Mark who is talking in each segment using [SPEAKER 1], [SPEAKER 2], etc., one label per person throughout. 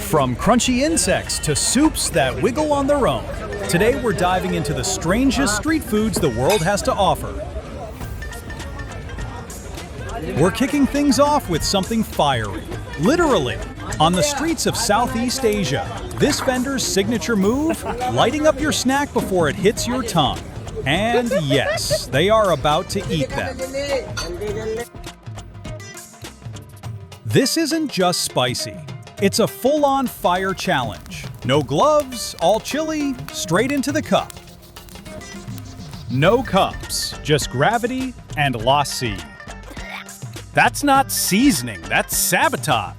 [SPEAKER 1] From crunchy insects to soups that wiggle on their own, today we're diving into the strangest street foods the world has to offer. We're kicking things off with something fiery. Literally, on the streets of Southeast Asia, this vendor's signature move, lighting up your snack before it hits your tongue. And yes, they are about to eat them. This isn't just spicy. It's a full-on fire challenge. No gloves, all chili, straight into the cup. No cups, just gravity and lassi. That's not seasoning, that's sabotage.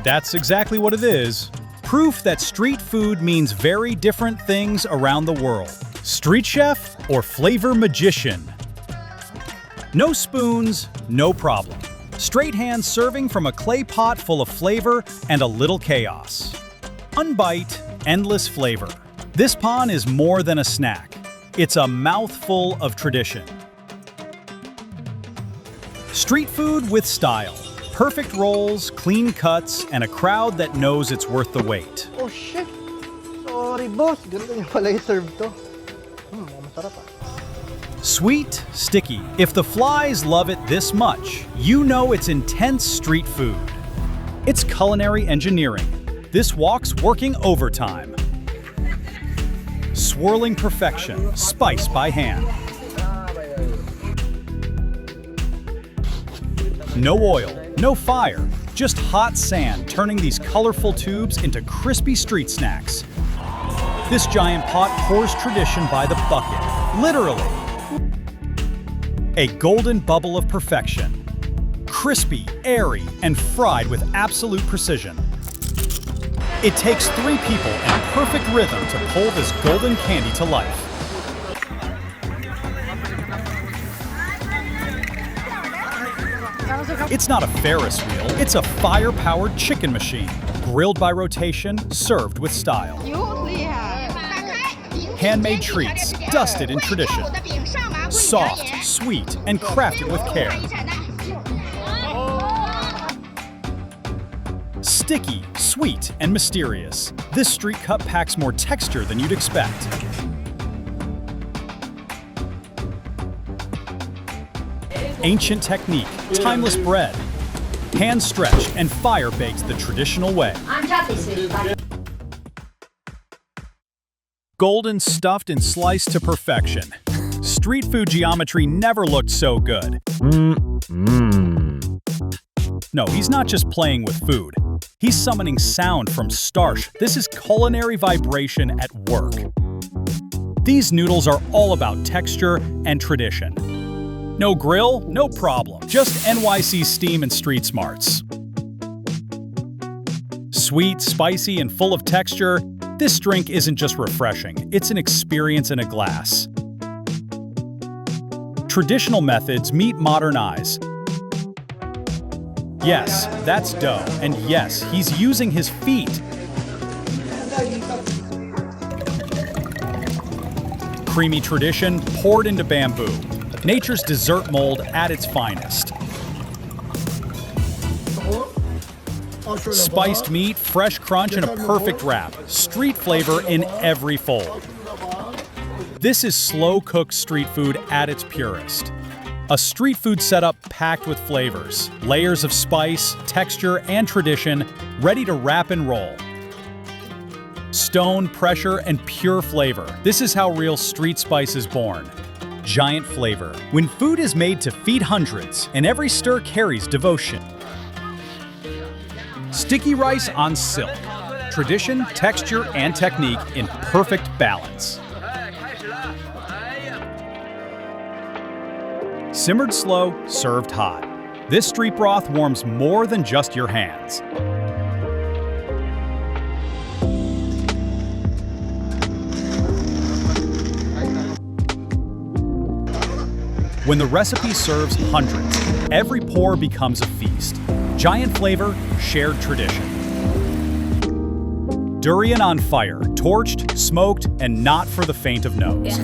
[SPEAKER 1] That's exactly what it is. Proof that street food means very different things around the world. Street chef or flavor magician? No spoons, no problem. Straight hands serving from a clay pot full of flavor and a little chaos. One bite, endless flavor. This pan is more than a snack. It's a mouthful of tradition. Street food with style. Perfect rolls, clean cuts, and a crowd that knows it's worth the wait.
[SPEAKER 2] Oh shit! Sorry boss, ganito yung pala i-serve to. Masarap ah.
[SPEAKER 1] Sweet, sticky. If the flies love it this much, you know it's intense street food. It's culinary engineering. This walk's working overtime. Swirling perfection, spice by hand. No oil, no fire, just hot sand turning these colorful tubes into crispy street snacks. This giant pot pours tradition by the bucket, literally. A golden bubble of perfection. Crispy, airy, and fried with absolute precision. It takes 3 people and perfect rhythm to pull this golden candy to life. It's not a Ferris wheel, it's a fire-powered chicken machine. Grilled by rotation, served with style. Handmade treats, dusted in tradition. Soft, sweet, and crafted with care. Sticky, sweet, and mysterious. This street cut packs more texture than you'd expect. Ancient technique, timeless bread. Hand-stretched and fire-baked the traditional way. Golden stuffed and sliced to perfection. Street food geometry never looked so good. No, he's not just playing with food. He's summoning sound from starch. This is culinary vibration at work. These noodles are all about texture and tradition. No grill, no problem. Just NYC steam and street smarts. Sweet, spicy, and full of texture, this drink isn't just refreshing, it's an experience in a glass. Traditional methods meet modern eyes. Yes, that's dough, and yes, he's using his feet. Creamy tradition poured into bamboo. Nature's dessert mold at its finest. Spiced meat, fresh crunch, and a perfect wrap. Street flavor in every fold. This is slow-cooked street food at its purest. A street food setup packed with flavors, layers of spice, texture, and tradition, ready to wrap and roll. Stone, pressure, and pure flavor. This is how real street spice is born. Giant flavor. When food is made to feed hundreds, and every stir carries devotion. Sticky rice on silk. Tradition, texture, and technique in perfect balance. Simmered slow, served hot. This street broth warms more than just your hands. When the recipe serves hundreds, every pour becomes a feast. Giant flavor, shared tradition. Durian on fire, torched, smoked, and not for the faint of nose.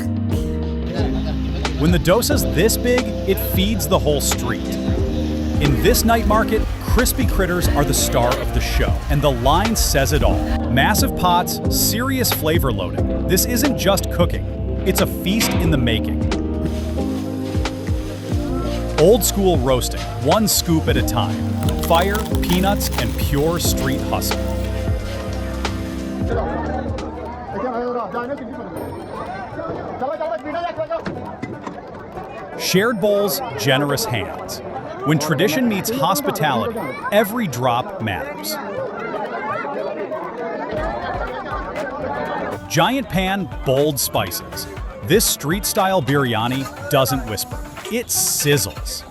[SPEAKER 1] When the dosa's this big, it feeds the whole street. In this night market, crispy critters are the star of the show, and the line says it all. Massive pots, serious flavor loading. This isn't just cooking, it's a feast in the making. Old school roasting, one scoop at a time. Fire, peanuts, and pure street hustle. Shared bowls, generous hands. When tradition meets hospitality, every drop matters. Giant pan, bold spices. This street-style biryani doesn't whisper, it sizzles.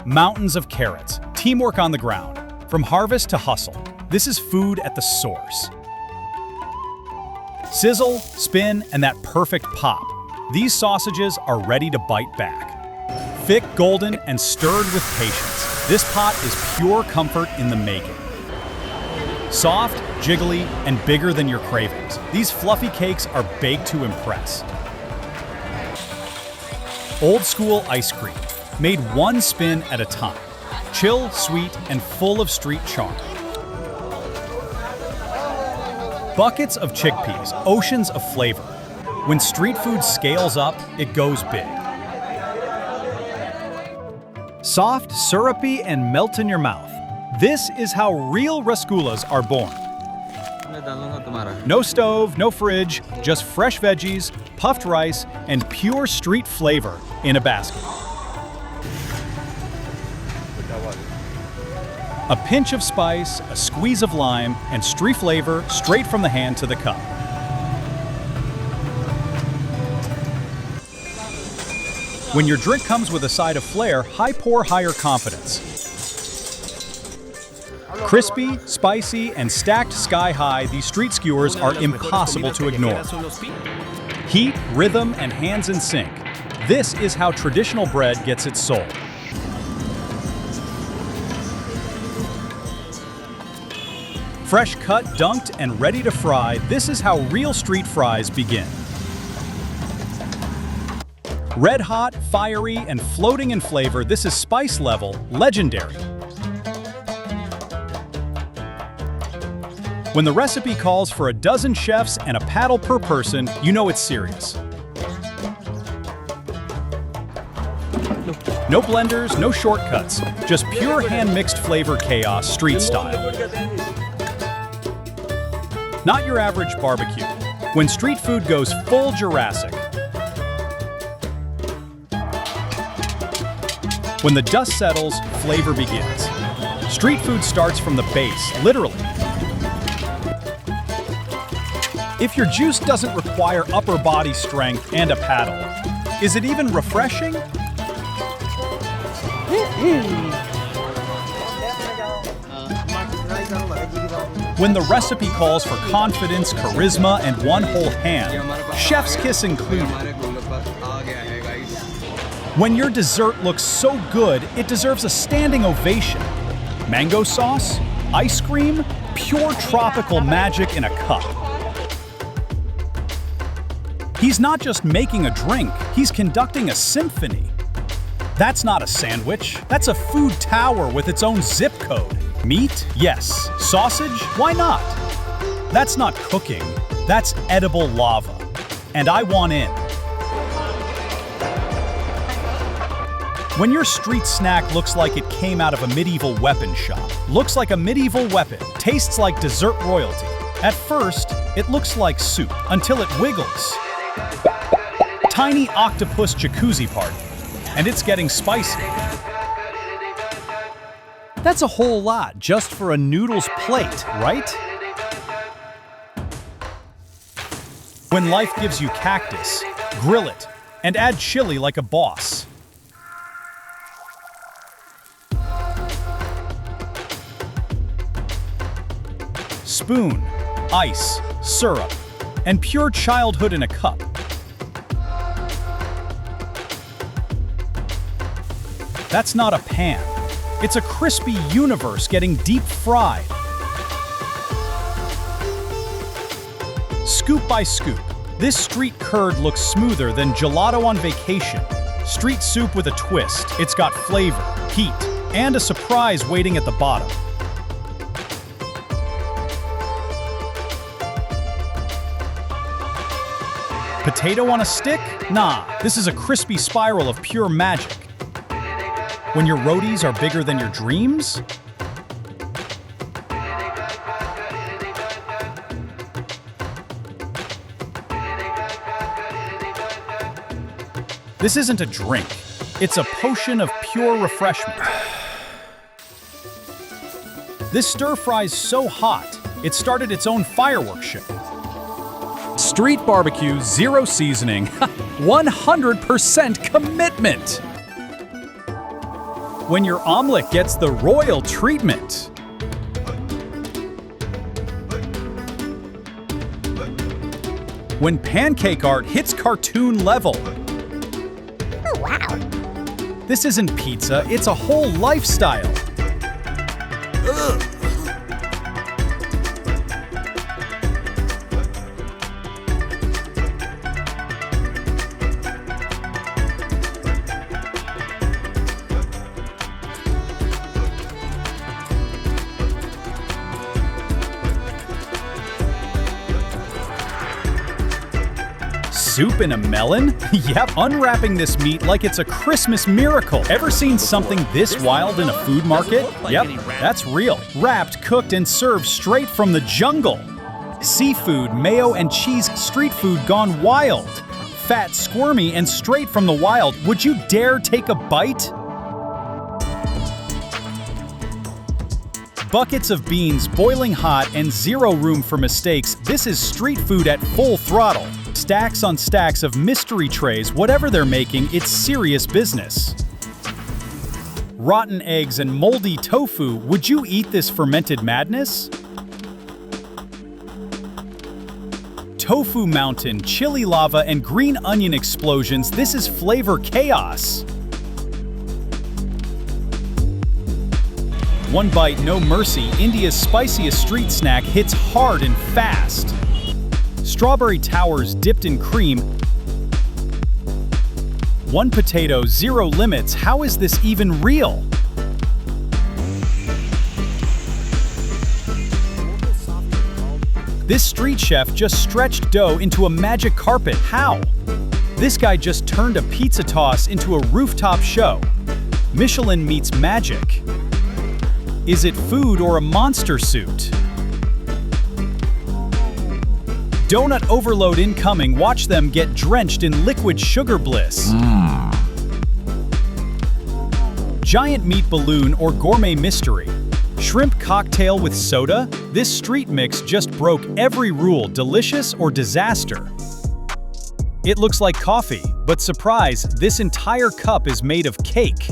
[SPEAKER 1] Mountains of carrots, teamwork on the ground. From harvest to hustle, this is food at the source. Sizzle, spin, and that perfect pop. These sausages are ready to bite back. Thick, golden, and stirred with patience. This pot is pure comfort in the making. Soft, jiggly, and bigger than your cravings. These fluffy cakes are baked to impress. Old school ice cream, made one spin at a time. Chill, sweet, and full of street charm. Buckets of chickpeas, oceans of flavor. When street food scales up, it goes big. Soft, syrupy, and melt in your mouth. This is how real rasgullas are born. No stove, no fridge, just fresh veggies, puffed rice, and pure street flavor in a basket. A pinch of spice, a squeeze of lime, and street flavor straight from the hand to the cup. When your drink comes with a side of flair, high pour, higher confidence. Crispy, spicy, and stacked sky high, these street skewers are impossible to ignore. Heat, rhythm, and hands in sync. This is how traditional bread gets its soul. Fresh cut, dunked, and ready to fry, this is how real street fries begin. Red hot, fiery, and floating in flavor, this is spice level, legendary. When the recipe calls for a dozen chefs and a paddle per person, you know it's serious. No blenders, no shortcuts, just pure hand-mixed flavor chaos, street style. Not your average barbecue. When street food goes full Jurassic. When the dust settles, flavor begins. Street food starts from the base, literally. If your juice doesn't require upper body strength and a paddle, is it even refreshing? When the recipe calls for confidence, charisma, and one whole hand, chef's kiss included. When your dessert looks so good, it deserves a standing ovation. Mango sauce, ice cream, pure tropical magic in a cup. He's not just making a drink, he's conducting a symphony. That's not a sandwich, that's a food tower with its own zip code. Meat? Yes. Sausage? Why not? That's not cooking, that's edible lava. And I want in. When your street snack looks like it came out of a medieval weapon shop, looks like a medieval weapon, tastes like dessert royalty. At first, it looks like soup until it wiggles. Tiny octopus jacuzzi party, and it's getting spicy. That's a whole lot just for a noodles plate, right? When life gives you cactus, grill it and add chili like a boss. Spoon, ice, syrup, and pure childhood in a cup. That's not a pan. It's a crispy universe getting deep fried. Scoop by scoop, this street curd looks smoother than gelato on vacation. Street soup with a twist. It's got flavor, heat, and a surprise waiting at the bottom. Potato on a stick? Nah, this is a crispy spiral of pure magic. When your roadies are bigger than your dreams? This isn't a drink. It's a potion of pure refreshment. This stir fry's so hot, it started its own fireworks show. Street barbecue, zero seasoning, 100% commitment. When your omelet gets the royal treatment. When pancake art hits cartoon level.
[SPEAKER 3] Oh, wow.
[SPEAKER 1] This isn't pizza, it's a whole lifestyle.
[SPEAKER 3] Ugh.
[SPEAKER 1] Soup in a melon? Yep, unwrapping this meat like it's a Christmas miracle. Ever seen something this wild in a food market? Yep, that's real. Wrapped, cooked, and served straight from the jungle. Seafood, mayo, and cheese street food gone wild. Fat, squirmy, and straight from the wild. Would you dare take a bite? Buckets of beans, boiling hot, and zero room for mistakes. This is street food at full throttle. Stacks on stacks of mystery trays, whatever they're making, it's serious business. Rotten eggs and moldy tofu, would you eat this fermented madness? Tofu mountain, chili lava, and green onion explosions, this is flavor chaos. One bite, no mercy, India's spiciest street snack hits hard and fast. Strawberry towers dipped in cream. One potato, zero limits. How is this even real? This street chef just stretched dough into a magic carpet. How? This guy just turned a pizza toss into a rooftop show. Michelin meets magic. Is it food or a monster suit? Donut overload incoming, watch them get drenched in liquid sugar bliss. Giant meat balloon or gourmet mystery. Shrimp cocktail with soda? This street mix just broke every rule, delicious or disaster. It looks like coffee, but surprise, this entire cup is made of cake.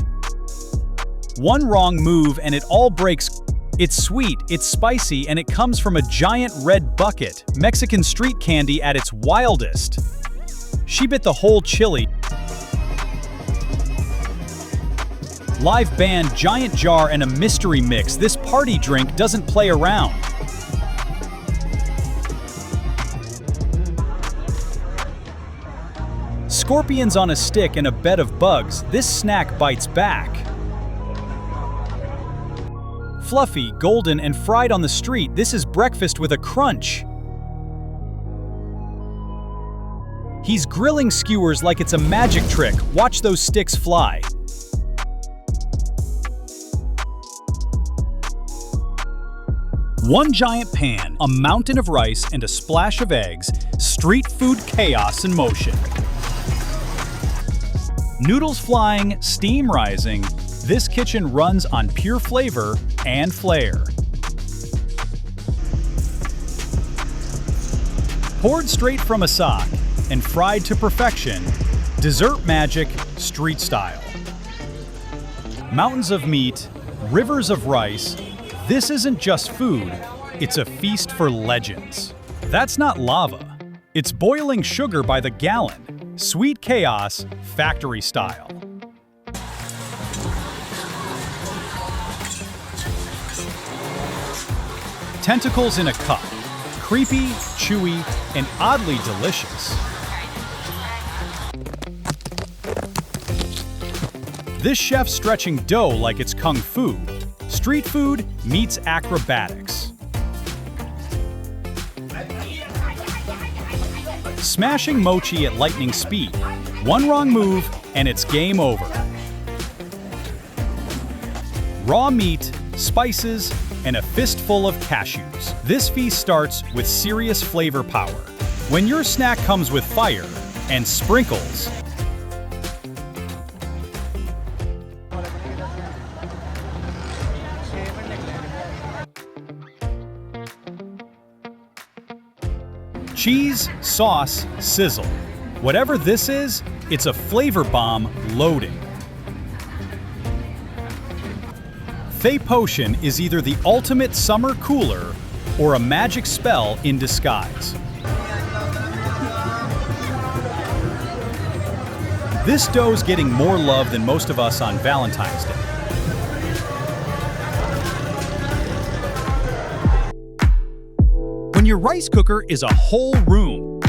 [SPEAKER 1] One wrong move and it all breaks. It's sweet, it's spicy, and it comes from a giant red bucket. Mexican street candy at its wildest. She bit the whole chili. Live band, giant jar, and a mystery mix. This party drink doesn't play around. Scorpions on a stick and a bed of bugs. This snack bites back. Fluffy, golden, and fried on the street, this is breakfast with a crunch. He's grilling skewers like it's a magic trick. Watch those sticks fly. One giant pan, a mountain of rice, and a splash of eggs. Street food chaos in motion. Noodles flying, steam rising. This kitchen runs on pure flavor and flair. Poured straight from a sock and fried to perfection, dessert magic, street style. Mountains of meat, rivers of rice. This isn't just food, it's a feast for legends. That's not lava. It's boiling sugar by the gallon. Sweet chaos, factory style. Tentacles in a cup. Creepy, chewy, and oddly delicious. This chef's stretching dough like it's kung fu. Street food meets acrobatics. Smashing mochi at lightning speed. One wrong move, and it's game over. Raw meat, spices, and a fistful of cashews. This feast starts with serious flavor power. When your snack comes with fire and sprinkles, cheese, sauce, sizzle. Whatever this is, it's a flavor bomb loading. Fey Potion is either the ultimate summer cooler or a magic spell in disguise. This dough's getting more love than most of us on Valentine's Day. When your rice cooker is a whole room.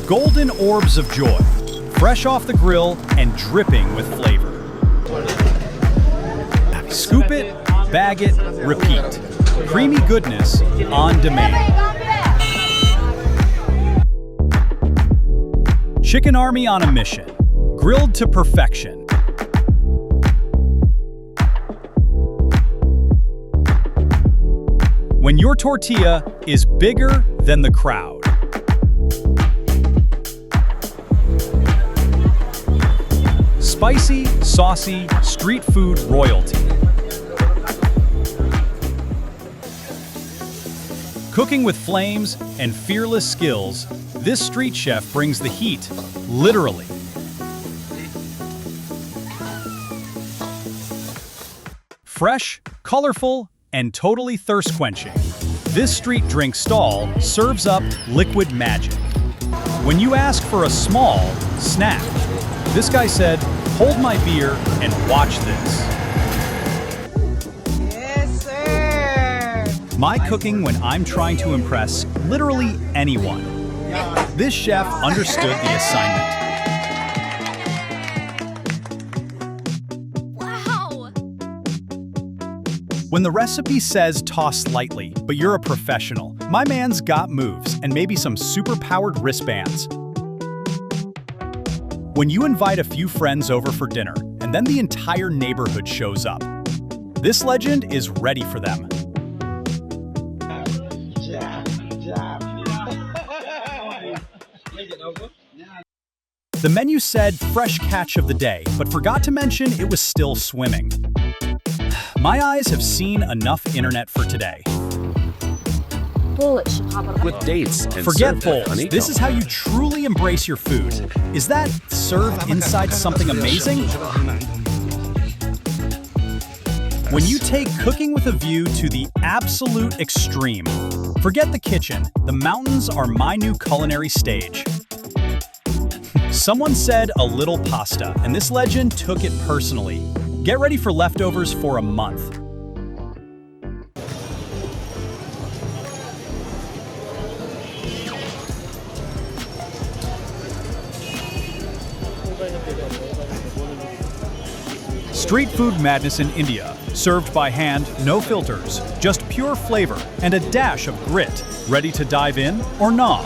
[SPEAKER 1] Golden orbs of joy, fresh off the grill and dripping with flavor. Scoop it, bag it, repeat. Creamy goodness on demand. Chicken Army on a mission. Grilled to perfection. When your tortilla is bigger than the crowd. Spicy, saucy, street food royalty. Cooking with flames and fearless skills, this street chef brings the heat, literally. Fresh, colorful, and totally thirst-quenching, this street drink stall serves up liquid magic. When you ask for a small snack, this guy said, "Hold my beer and watch this."
[SPEAKER 4] Yes, sir!
[SPEAKER 1] My cooking when I'm trying to impress literally anyone. This chef understood the assignment.
[SPEAKER 3] Wow!
[SPEAKER 1] When the recipe says toss lightly, but you're a professional, my man's got moves and maybe some super-powered wristbands. When you invite a few friends over for dinner, and then the entire neighborhood shows up, this legend is ready for them. The menu said fresh catch of the day, but forgot to mention it was still swimming. My eyes have seen enough internet for today.
[SPEAKER 5] With dates and
[SPEAKER 1] Forget
[SPEAKER 5] served with
[SPEAKER 1] bowls. This
[SPEAKER 5] honeycomb.
[SPEAKER 1] is how you truly embrace your food. Is that served inside something amazing? When you take cooking with a view to the absolute extreme. Forget the kitchen. The mountains are my new culinary stage. Someone said a little pasta, and this legend took it personally. Get ready for leftovers for a month. Street food madness in India, served by hand, no filters, just pure flavor and a dash of grit. Ready to dive in or not?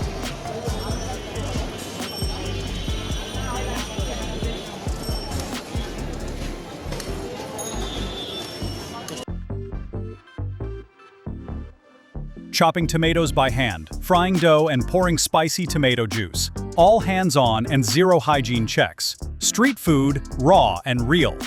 [SPEAKER 1] Chopping tomatoes by hand, frying dough and pouring spicy tomato juice. All hands-on and zero hygiene checks. Street food, raw and real.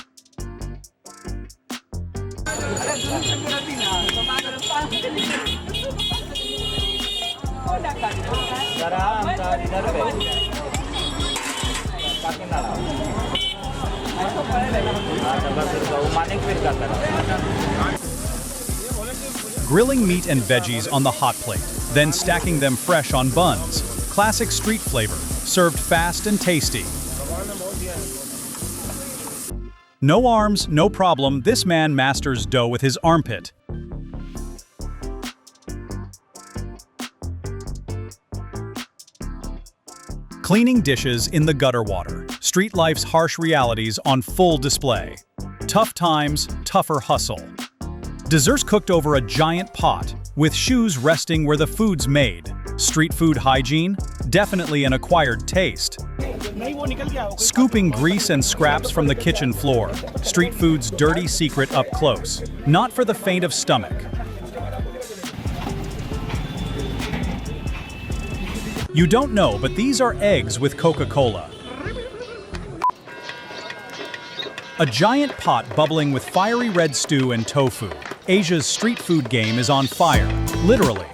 [SPEAKER 1] Grilling meat and veggies on the hot plate, then stacking them fresh on buns. Classic street flavor, served fast and tasty. No arms, no problem, this man masters dough with his armpit. Cleaning dishes in the gutter water, Street life's harsh realities on full display. Tough times, tougher hustle. Desserts cooked over a giant pot, with shoes resting where the food's made. Street food hygiene? Definitely an acquired taste. Scooping grease and scraps from the kitchen floor. Street food's dirty secret up close. Not for the faint of stomach. You don't know, but these are eggs with Coca-Cola. A giant pot bubbling with fiery red stew and tofu. Asia's street food game is on fire, literally.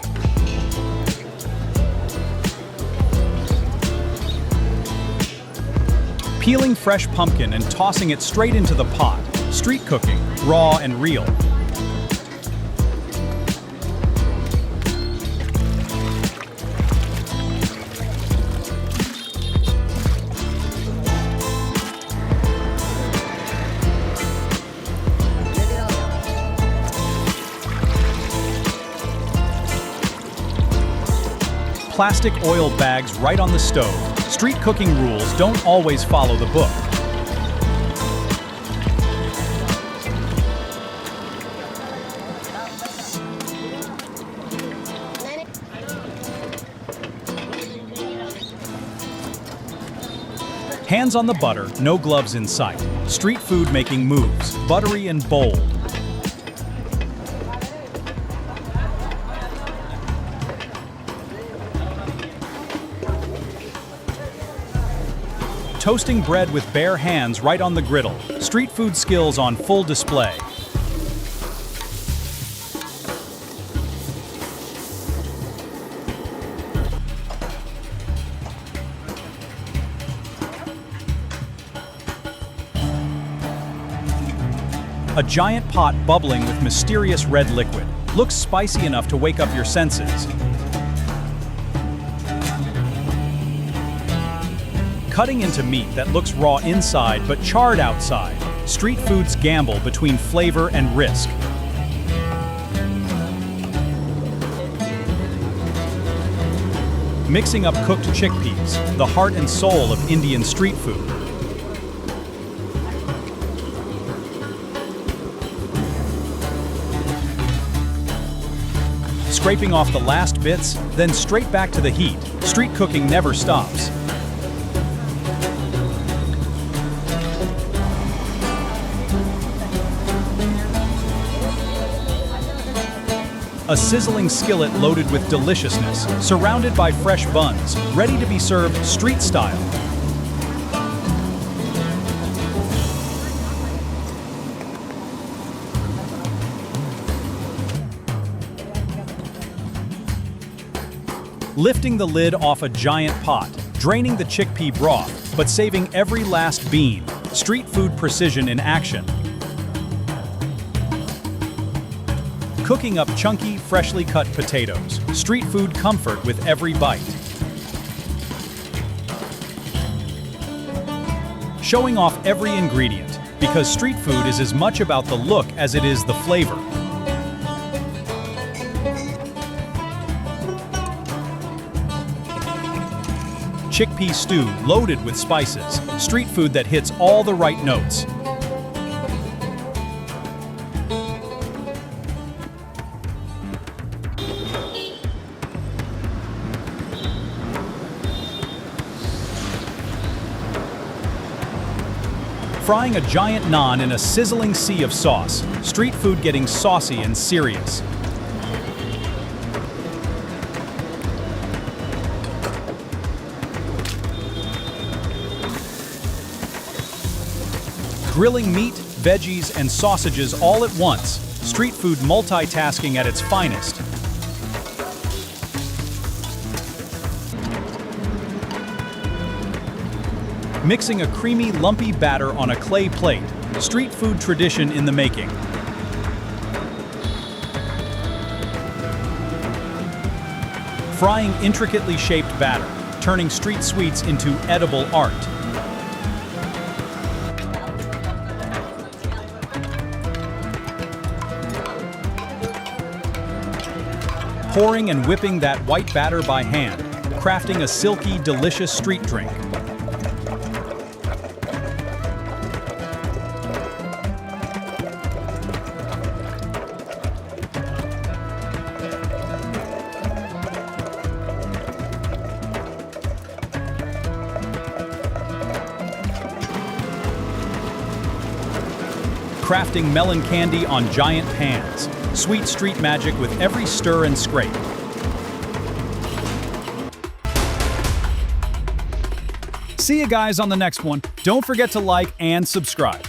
[SPEAKER 1] Peeling fresh pumpkin and tossing it straight into the pot. Street cooking, raw and real. Plastic oil bags right on the stove. Street cooking rules don't always follow the book. Hands on the butter, no gloves in sight. Street food making moves, buttery and bold. Toasting bread with bare hands right on the griddle. Street food skills on full display. A giant pot bubbling with mysterious red liquid. Looks spicy enough to wake up your senses. Cutting into meat that looks raw inside but charred outside. Street food's gamble between flavor and risk. Mixing up cooked chickpeas, the heart and soul of Indian street food. Scraping off the last bits, then straight back to the heat. Street cooking never stops. A sizzling skillet loaded with deliciousness, surrounded by fresh buns, ready to be served street style. Lifting the lid off a giant pot, draining the chickpea broth, but saving every last bean. Street food precision in action. Cooking up chunky, freshly cut potatoes. Street food comfort with every bite. Showing off every ingredient, because street food is as much about the look as it is the flavor. Chickpea stew loaded with spices. Street food that hits all the right notes. Frying a giant naan in a sizzling sea of sauce. Street food getting saucy and serious. Grilling meat, veggies, and sausages all at once. Street food multitasking at its finest. Mixing a creamy, lumpy batter on a clay plate. Street food tradition in the making. Frying intricately shaped batter, turning street sweets into edible art. Pouring and whipping that white batter by hand, crafting a silky, delicious street drink. crafting melon candy on giant pans. Sweet street magic with every stir and scrape. See you guys on the next one. Don't forget to like and subscribe.